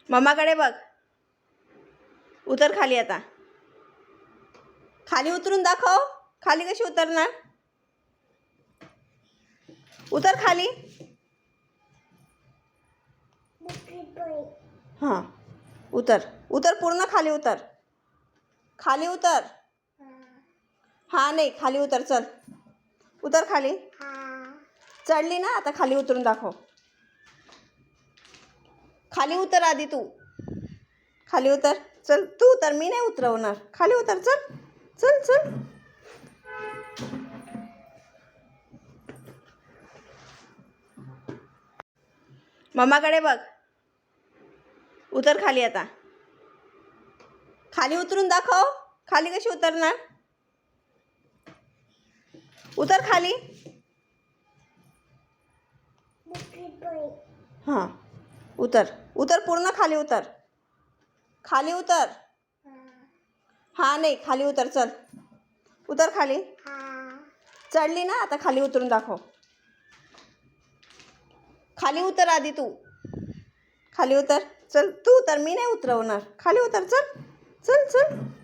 मम्माकडे बघ. उतर खाली आता. खाली उतरून दाखव. खाली कशी उतरणार? उतर खाली. हां उतर. उतर पूर्ण खाली उतर. खाली उतर. हां नाही खाली उतर. चल उतर खाली. चढली ना आता खाली उतरून दाखव. खाली उतर आधी तू. खाली उतर. चल तू उतर. मी नाही उतरवणार. खाली उतर. चल चल चल. मम्माकडे बघ. उतर खाली आता. खाली उतरून दाखव. खाली कशी उतरणार? उतर खाली. हां उतर. उतर पूर्ण खाली उतर. खाली उतर. हां नाही खाली उतर. चल उतर खाली. चढली ना आता खाली उतरून दाखव. खाली उतर आधी तू. खाली उतर. चल तू उतर. मी नाही उतरवणार. खाली उतर. चल चल चल.